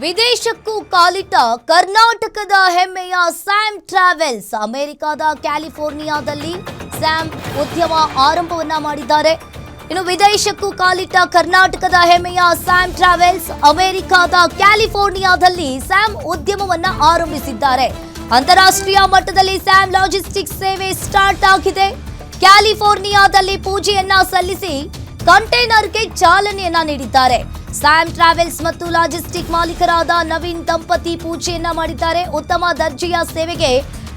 ವಿದೇಶಕ್ಕೂ ಕಾಲಿಟ್ಟ ಕರ್ನಾಟಕದ ಹೆಮ್ಮೆಯ ಸ್ಯಾಮ್ ಟ್ರಾವೆಲ್ಸ್ ಅಮೆರಿಕದ ಕ್ಯಾಲಿಫೋರ್ನಿಯಾದಲ್ಲಿ ಸ್ಯಾಮ್ ಉದ್ಯಮ ಆರಂಭವನ್ನ ಮಾಡಿದ್ದಾರೆ. ಇನ್ನು ವಿದೇಶಕ್ಕೂ ಕಾಲಿಟ್ಟ ಕರ್ನಾಟಕದ ಹೆಮ್ಮೆಯ ಸ್ಯಾಮ್ ಟ್ರಾವೆಲ್ಸ್ ಅಮೆರಿಕದ ಕ್ಯಾಲಿಫೋರ್ನಿಯಾದಲ್ಲಿ ಸ್ಯಾಮ್ ಉದ್ಯಮವನ್ನ ಆರಂಭಿಸಿದ್ದಾರೆ. ಅಂತಾರಾಷ್ಟ್ರೀಯ ಮಟ್ಟದಲ್ಲಿ ಸ್ಯಾಮ್ ಲಾಜಿಸ್ಟಿಕ್ಸ್ ಸೇವೆ ಸ್ಟಾರ್ಟ್ ಆಗಿದೆ. ಕ್ಯಾಲಿಫೋರ್ನಿಯಾದಲ್ಲಿ ಪೂಜೆಯನ್ನ ಸಲ್ಲಿಸಿ ಕಂಟೈನರ್ಗೆ ಚಾಲನೆಯನ್ನ ನೀಡಿದ್ದಾರೆ. ಸ್ಯಾಮ್ ಟ್ರಾವೆಲ್ಸ್ ಮತ್ತು ಲಾಜಿಸ್ಟಿಕ್ ಮಾಲೀಕರಾದ ನವೀನ್ ದಂಪತಿ ಪೂಜೆಯನ್ನ ಮಾಡಿದ್ದಾರೆ. ಉತ್ತಮ ದರ್ಜೆಯ ಸೇವೆಗೆ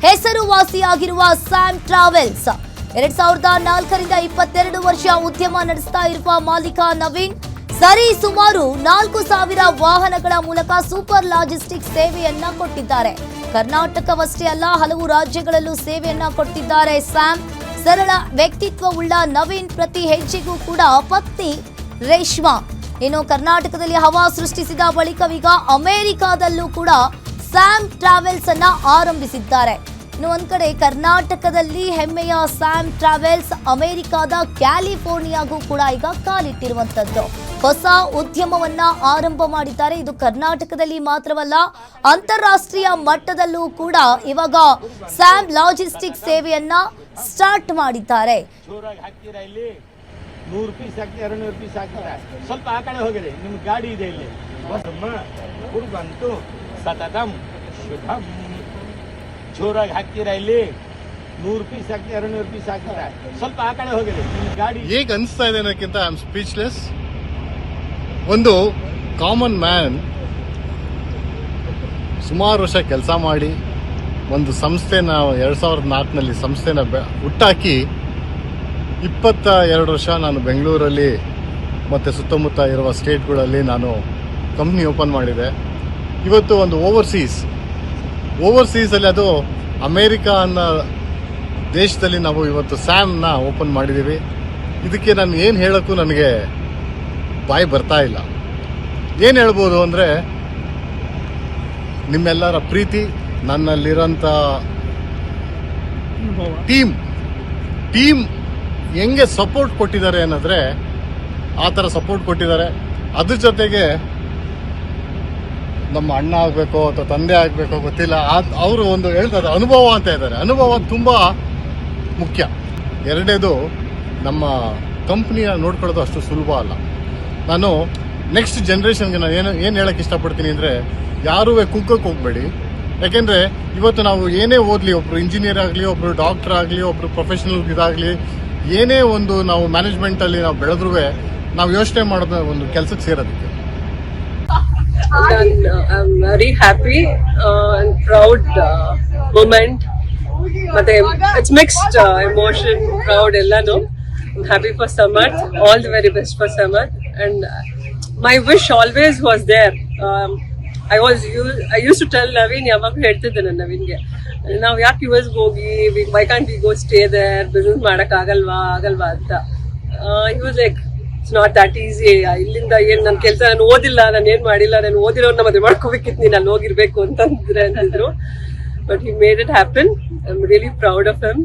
ಹೆಸರುವಾಸಿಯಾಗಿರುವ ಸ್ಯಾಮ್ ಟ್ರಾವೆಲ್ಸ್ 2004ರಿಂದ 22 ವರ್ಷ ಉದ್ಯಮ ನಡೆಸ್ತಾ ಇರುವ ಮಾಲೀಕ ನವೀನ್ ಸರಿ ಸುಮಾರು 4000 ವಾಹನಗಳ ಮೂಲಕ ಸೂಪರ್ ಲಾಜಿಸ್ಟಿಕ್ ಸೇವೆಯನ್ನ ಕೊಟ್ಟಿದ್ದಾರೆ. ಕರ್ನಾಟಕವಷ್ಟೇ ಅಲ್ಲ, ಹಲವು ರಾಜ್ಯಗಳಲ್ಲೂ ಸೇವೆಯನ್ನ ಕೊಟ್ಟಿದ್ದಾರೆ. ಸ್ಯಾಮ್ ಸರಳ ವ್ಯಕ್ತಿತ್ವವುಳ್ಳ ನವೀನ್ ಪ್ರತಿ ಹೆಜ್ಜೆಗೂ ಕೂಡ ಪತ್ನಿ ರೇಷ್ಮಾ ಇನ್ನು ಕರ್ನಾಟಕದಲ್ಲಿ ಹವಾ ಸೃಷ್ಟಿಸಿದ ಬಳಿಕವೀಗ ಅಮೆರಿಕಾದಲ್ಲೂ ಕೂಡ ಸ್ಯಾಮ್ ಟ್ರಾವೆಲ್ಸ್ ಅನ್ನ ಆರಂಭಿಸಿದ್ದಾರೆ. ಇನ್ನು ಒಂದ್ ಕಡೆ ಕರ್ನಾಟಕದಲ್ಲಿ ಹೆಮ್ಮೆಯ ಸ್ಯಾಮ್ ಟ್ರಾವೆಲ್ಸ್ ಅಮೆರಿಕಾದ ಕ್ಯಾಲಿಫೋರ್ನಿಯಾಗೂ ಕೂಡ ಈಗ ಕಾಲಿಟ್ಟಿರುವಂತದ್ದು. ಹೊಸ ಉದ್ಯಮವನ್ನ ಆರಂಭ ಮಾಡಿದ್ದಾರೆ. ಇದು ಕರ್ನಾಟಕದಲ್ಲಿ ಮಾತ್ರವಲ್ಲ, ಅಂತಾರಾಷ್ಟ್ರೀಯ ಮಟ್ಟದಲ್ಲೂ ಕೂಡ ಇವಾಗ ಸ್ಯಾಮ್ ಲಾಜಿಸ್ಟಿಕ್ ಸೇವೆಯನ್ನ ಸ್ಟಾರ್ಟ್ ಮಾಡಿದ್ದಾರೆ. 100 ರೂಪಾಯಿ ಸಾಕ್ತಿ 200 ರೂಪಾಯಿ ಸಾಕ್ತಾರೆ. ಸ್ವಲ್ಪ ಆ ಕಡೆ ಹೋಗಿರಿ, ನಿಮ್ಗೆ ಗಾಡಿ ಇದೆ ಇಲ್ಲಿ. ಹುಡುಗಂತೂ ಸತತಂ ಶುಭಂ. ಜೋರಾಗಿ ಹಾಕ್ತೀರಾ ಇಲ್ಲಿ 100 ರೂಪಾಯಿ ಸಾಕ್ತಿ 200 ರೂಪಾಯಿ ಸಾಕ್ತಾರೆ. ಸ್ವಲ್ಪ ಆ ಕಡೆ ಹೋಗಿರಿ, ನಿಮ್ಗೆ ಗಾಡಿ ಹೇಗೆ ಅನಿಸ್ತಾ ಇದೆ ಅನ್ನೋಕ್ಕಿಂತ ಐ ಆಮ್ ಸ್ಪೀಚ್ಲೆಸ್. ಒಂದು ಕಾಮನ್ ಮ್ಯಾನ್ ಸುಮಾರು ವರ್ಷ ಕೆಲಸ ಮಾಡಿ ಒಂದು ಸಂಸ್ಥೆನ 2004ನಲ್ಲಿ ಸಂಸ್ಥೆನ ಹುಟ್ಟಾಕಿ 22 ವರ್ಷ ನಾನು ಬೆಂಗಳೂರಲ್ಲಿ ಮತ್ತು ಸುತ್ತಮುತ್ತ ಇರುವ ಸ್ಟೇಟ್ಗಳಲ್ಲಿ ನಾನು ಕಂಪ್ನಿ ಓಪನ್ ಮಾಡಿದೆ. ಇವತ್ತು ಒಂದು ಓವರ್ಸೀಸಲ್ಲಿ ಅದು ಅಮೇರಿಕಾ ಅನ್ನೋ ದೇಶದಲ್ಲಿ ನಾವು ಇವತ್ತು ಸ್ಯಾಮ್ನ ಓಪನ್ ಮಾಡಿದ್ದೀವಿ. ಇದಕ್ಕೆ ನಾನು ಏನು ಹೇಳೋಕ್ಕೂ ನನಗೆ ಬಾಯಿ ಬರ್ತಾ ಇಲ್ಲ. ಏನು ಹೇಳ್ಬೋದು ಅಂದರೆ, ನಿಮ್ಮೆಲ್ಲರ ಪ್ರೀತಿ, ನನ್ನಲ್ಲಿರೋಂಥ ಟೀಮ್ ಹೆಂಗೆ ಸಪೋರ್ಟ್ ಕೊಟ್ಟಿದ್ದಾರೆ ಅನ್ನೋದ್ರೆ ಆ ಥರ ಸಪೋರ್ಟ್ ಕೊಟ್ಟಿದ್ದಾರೆ. ಅದ್ರ ಜೊತೆಗೆ ನಮ್ಮ ಅಣ್ಣ ಆಗಬೇಕೋ ಅಥವಾ ತಂದೆ ಆಗಬೇಕೋ ಗೊತ್ತಿಲ್ಲ, ಅವರು ಒಂದು ಹೇಳ್ತಾರೆ ಅನುಭವ ಅಂತ ಇದ್ದಾರೆ. ಅನುಭವ ತುಂಬ ಮುಖ್ಯ. ಎರಡನೇದು, ನಮ್ಮ ಕಂಪ್ನಿಯ ನೋಡ್ಕೊಳ್ಳೋದು ಅಷ್ಟು ಸುಲಭ ಅಲ್ಲ. ನಾನು ನೆಕ್ಸ್ಟ್ ಜನ್ರೇಷನ್ಗೆ ನಾನು ಏನು ಹೇಳಕ್ಕೆ ಇಷ್ಟಪಡ್ತೀನಿ ಅಂದರೆ, ಯಾರೂ ಕುಗ್ಗಕ್ಕೆ ಹೋಗಬೇಡಿ. ಯಾಕೆಂದರೆ ಇವತ್ತು ನಾವು ಏನೇ ಓದಲಿ, ಒಬ್ಬರು ಇಂಜಿನಿಯರ್ ಆಗಲಿ, ಒಬ್ಬರು ಡಾಕ್ಟರ್ ಆಗಲಿ, ಒಬ್ಬರು ಪ್ರೊಫೆಷನಲ್ ಇದಾಗಲಿ, ಏನೇ ಒಂದು ನಾವು ಮ್ಯಾನೇಜ್ಮೆಂಟಲ್ಲಿ ನಾವು ಬೆಳೆದ್ರೂ ನಾವು ಯೋಚನೆ ಮಾಡೋದು ಒಂದು ಕೆಲಸಕ್ಕೆ ಸೇರೋದಕ್ಕೆ. I'm very happy and proud moment. But it's mixed emotion, proud ellanu. I'm happy for Samarth. All the very best for Samarth. And my wish always was there. I used to tell Naveen, yavagu ಹೇಳ್ತಿದ್ದೆ ನವೀನ್ಗೆ, ನಾವು ಯಾಕೆ US ಹೋಗಿ, why can't we go stay there, business ಮಾಡಕ್ ಆಗಲ್ವಾ ಅಂತ. He was like, it's not that easy. ಇಲ್ಲಿಂದ ಏನ್ ನನ್ನ ಕೆಲಸ, ನಾನು ಓದಿಲ್ಲ, ನಾನು ಏನ್ ಮಾಡಿಲ್ಲ, ನಾನು ಓದಿರೋನ್ನ ಮದುವೆ ಮಾಡ್ಕೋಬೇಕಿತ್ತು, ನೀನು ಅಲ್ಲಿ ಹೋಗಿರ್ಬೇಕು ಅಂತಿದ್ರು. But he made it happen. I'm really proud of him.